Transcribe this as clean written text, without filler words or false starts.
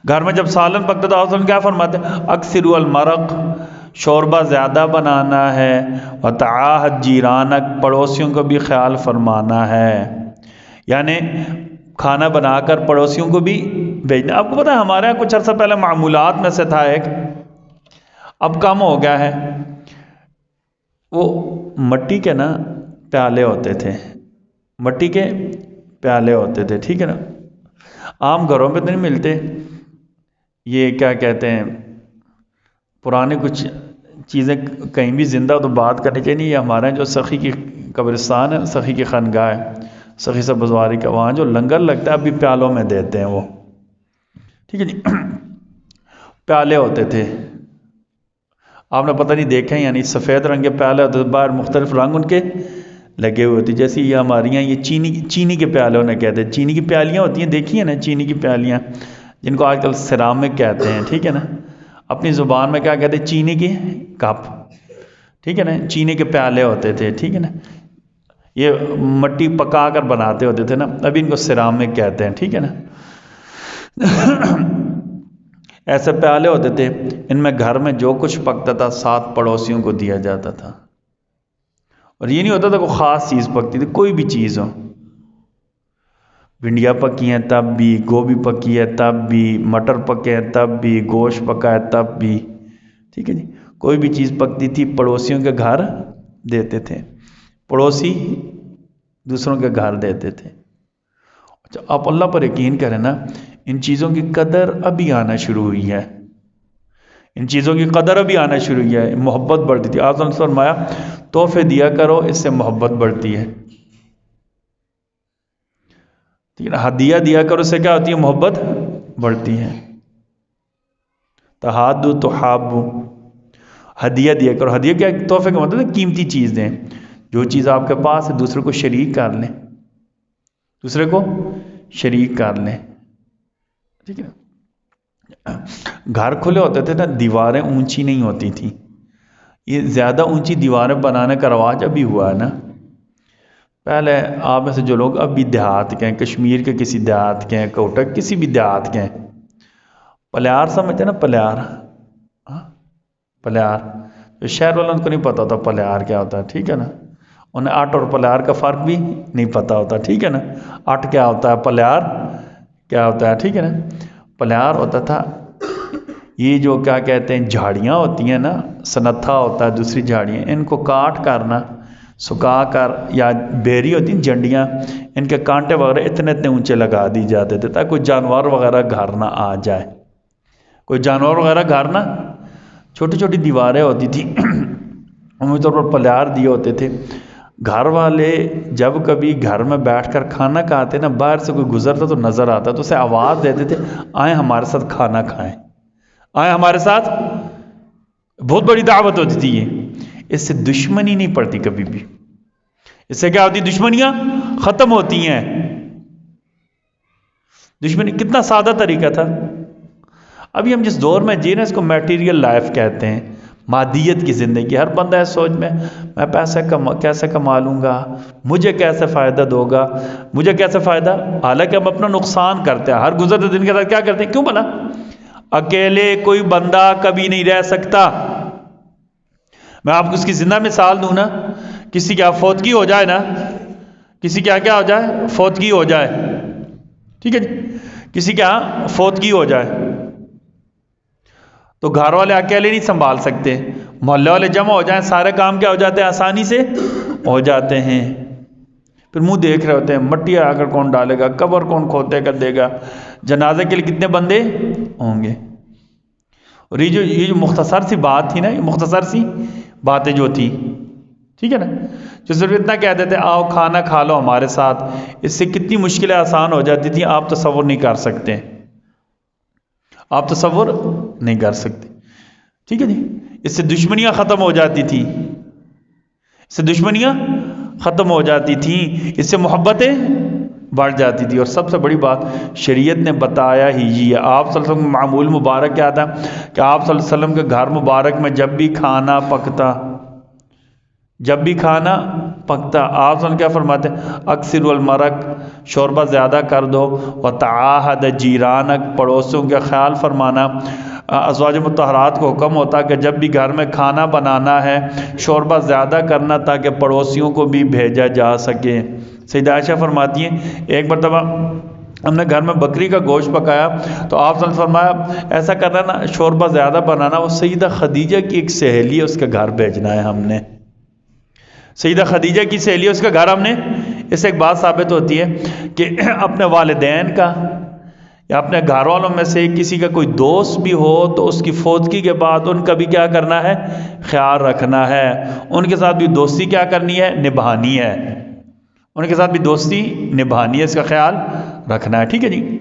گھر میں جب سالن پکتا تو آپ کیا فرماتے ہیں؟ اکثر المرق، شوربہ زیادہ بنانا ہے، وتعاہد جیرانک، پڑوسیوں کو بھی خیال فرمانا ہے، یعنی کھانا بنا کر پڑوسیوں کو بھی بھیجنا۔ آپ کو پتہ ہے ہمارے یہاں کچھ عرصہ پہلے معمولات میں سے تھا ایک، اب کم ہو گیا ہے، وہ مٹی کے نا پیالے ہوتے تھے، مٹی کے پیالے ہوتے تھے، ٹھیک ہے نا، عام گھروں پہ تو نہیں ملتے، یہ کیا کہتے ہیں، پرانے کچھ چیزیں کہیں بھی زندہ تو بات کرنی چاہیے۔ یہ ہمارے جو سخی کی قبرستان ہے، سخی کی خانقاہ ہے، سخی سے بزواری کا، وہاں جو لنگر لگتا ہے ابھی پیالوں میں دیتے ہیں وہ، ٹھیک ہے جی۔ پیالے ہوتے تھے، آپ نے پتہ نہیں دیکھیں، یعنی سفید رنگ کے پیالے ہوتے تھے، باہر مختلف رنگ ان کے لگے ہوئے ہوتے، جیسے یہ ہماری یہاں یہ چینی کے پیالے انہیں کہتے ہیں، چینی کی پیالیاں ہوتی ہیں، دیکھی ہیں نا چینی کی پیالیاں، جن کو آج کل سیرامک کہتے ہیں، ٹھیک ہے نا، اپنی زبان میں کیا کہتے ہیں؟ چینی کی کپ، ٹھیک ہے نا، چینی کے پیالے ہوتے تھے، ٹھیک ہے نا، یہ مٹی پکا کر بناتے ہوتے تھے نا، ابھی ان کو سیرامک کہتے ہیں، ٹھیک ہے نا۔ ایسے پیالے ہوتے تھے، ان میں گھر میں جو کچھ پکتا تھا 7 پڑوسیوں کو دیا جاتا تھا، اور یہ نہیں ہوتا تھا کوئی خاص چیز پکتی تھی، کوئی بھی چیز ہو، بھنڈیاں پکی ہیں تب بھی، گوبھی پکی ہے تب بھی، مٹر پکے ہیں تب بھی، گوشت پکا ہے تب بھی، ٹھیک ہے جی، کوئی بھی چیز پکتی تھی پڑوسیوں کے گھر دیتے تھے، پڑوسی دوسروں کے گھر دیتے تھے۔ اچھا، آپ اللہ پر یقین کریں نا، ان چیزوں کی قدر ابھی آنا شروع ہوئی ہے، ان چیزوں کی قدر ابھی آنا شروع ہوئی ہے، محبت بڑھتی تھی۔ آپ نے فرمایا تحفے دیا کرو، اس سے محبت بڑھتی ہے، ٹھیک ہے، ہدیہ دیا کرو، اس سے کیا ہوتی ہے؟ محبت بڑھتی ہے۔ تحادو تحابو، ہدیہ دیا کرو، ہدیہ کیا؟ تحفے کا مطلب ہے قیمتی چیز دیں، جو چیز آپ کے پاس ہے دوسرے کو شریک کر لیں، دوسرے کو شریک کر لیں، ٹھیک ہے۔ گھر کھلے ہوتے تھے نا، دیواریں اونچی نہیں ہوتی تھی، یہ زیادہ اونچی دیواریں بنانے کا رواج ابھی ہوا ہے نا۔ پہلے آپ میں سے جو لوگ اب بھی دیہات کے ہیں، کشمیر کے کسی دیہات کے ہیں، کوٹک کسی بھی دیہات کے ہیں، پلیار سمجھتے ہیں نا، پلیار، پلیار، جو شہر والوں کو نہیں پتا ہوتا پلیار کیا ہوتا ہے، ٹھیک ہے نا، انہیں اٹ اور پلیار کا فرق بھی نہیں پتا ہوتا، ٹھیک ہے نا، اٹ کیا ہوتا ہے، پلیار کیا ہوتا ہے، ٹھیک ہے نا۔ پلیار ہوتا تھا یہ جو کیا کہتے ہیں جھاڑیاں ہوتی ہیں نا، سنتھا ہوتا ہے، دوسری جھاڑیاں، ان کو کاٹ کر نا، سکھا کر، یا بیری ہوتی ہیں جنڈیاں، ان کے کانٹے وغیرہ اتنے اتنے اونچے لگا دی جاتے تھے تاکہ کوئی جانور وغیرہ گھر نہ آ جائے، کوئی جانور وغیرہ گھر نہ، چھوٹی چھوٹی دیواریں ہوتی تھیں، عمومی طور پر پلیار دیے ہوتے تھے۔ گھر والے جب کبھی گھر میں بیٹھ کر کھانا کھاتے نا، باہر سے کوئی گزرتا تو نظر آتا تو اسے آواز دیتے تھے، آئیں ہمارے ساتھ کھانا کھائیں، آئیں ہمارے ساتھ، بہت بڑی دعوت ہوتی تھی یہ، اس سے دشمنی نہیں پڑتی کبھی بھی، اس سے کیا ہوتی؟ دشمنیاں ختم ہوتی ہیں۔ دشمنی کتنا سادہ طریقہ تھا۔ ابھی ہم جس دور میں جی رہے ہیں اس کو میٹیریل لائف کہتے ہیں، مادیت کی زندگی، ہر بندہ ہے سوچ میں پیسے کیسے کما لوں گا، مجھے کیسے فائدہ دو گا، مجھے کیسے فائدہ، حالانکہ ہم اپنا نقصان کرتے ہیں ہر گزرتے دن کے ساتھ، کیا کرتے ہیں؟ کیوں بنا؟ اکیلے کوئی بندہ کبھی نہیں رہ سکتا۔ میں آپ کو اس کی زندہ مثال دوں نا، کسی کی فوتگی ہو جائے نا، کسی کیا ہو جائے؟ فوتگی ہو جائے، ٹھیک ہے جی، کسی کیا فوتگی ہو جائے تو گھر والے اکیلے نہیں سنبھال سکتے، محلے والے جمع ہو جائیں، سارے کام کیا ہو جاتے ہیں؟ آسانی سے ہو جاتے ہیں۔ پھر منہ دیکھ رہے ہوتے ہیں مٹی آ کر کون ڈالے گا، قبر کون کھودے کر دے گا، جنازے کے لیے کتنے بندے ہوں گے۔ اور یہ جو مختصر سی بات تھی نا، یہ مختصر سی باتیں جو تھی، ٹھیک ہے نا، جو صرف اتنا کہہ دیتے آؤ کھانا کھا لو ہمارے ساتھ، اس سے کتنی مشکلیں آسان ہو جاتی تھیں، آپ تصور نہیں کر سکتے، آپ تصور نہیں کر سکتے، ٹھیک ہے جی۔ اس سے دشمنیاں ختم ہو جاتی تھی، اس سے دشمنیاں ختم ہو جاتی تھیں، اس سے محبتیں بڑھ جاتی تھی۔ اور سب سے بڑی بات شریعت نے بتایا ہی یہ ہے۔ آپ صلی اللہ علیہ وسلم معمول مبارک کیا تھا کہ آپ صلی اللہ علیہ وسلم کے گھر مبارک میں جب بھی کھانا پکتا، جب بھی کھانا پکتا۔ آپ صلی کیا فرماتے ہیں؟ اکثر المرق، شوربہ زیادہ کر دو، وتعاہد جیرانک، پڑوسیوں کا خیال فرمانا۔ ازواج مطہرات کو حکم ہوتا کہ جب بھی گھر میں کھانا بنانا ہے شوربہ زیادہ کرنا تاکہ پڑوسیوں کو بھی بھیجا جا سکے۔ سیدہ عائشہ فرماتی ہیں ایک مرتبہ ہم نے گھر میں بکری کا گوشت پکایا تو آپ نے فرمایا ایسا کرنا نا، شوربہ زیادہ بنانا، وہ سیدہ خدیجہ کی ایک سہیلی ہے، اس کے گھر بھیجنا ہے ہم نے۔ سیدہ خدیجہ کی سہیلی، اس کا گھر ہم نے۔ اس سے ایک بات ثابت ہوتی ہے کہ اپنے والدین کا یا اپنے گھر والوں میں سے کسی کا کوئی دوست بھی ہو تو اس کی فوتگی کے بعد ان کا بھی کیا کرنا ہے؟ خیال رکھنا ہے۔ ان کے ساتھ بھی دوستی کیا کرنی ہے؟ نبھانی ہے۔ ان کے ساتھ بھی دوستی نبھانی ہے، اس کا خیال رکھنا ہے۔ ٹھیک ہے جی۔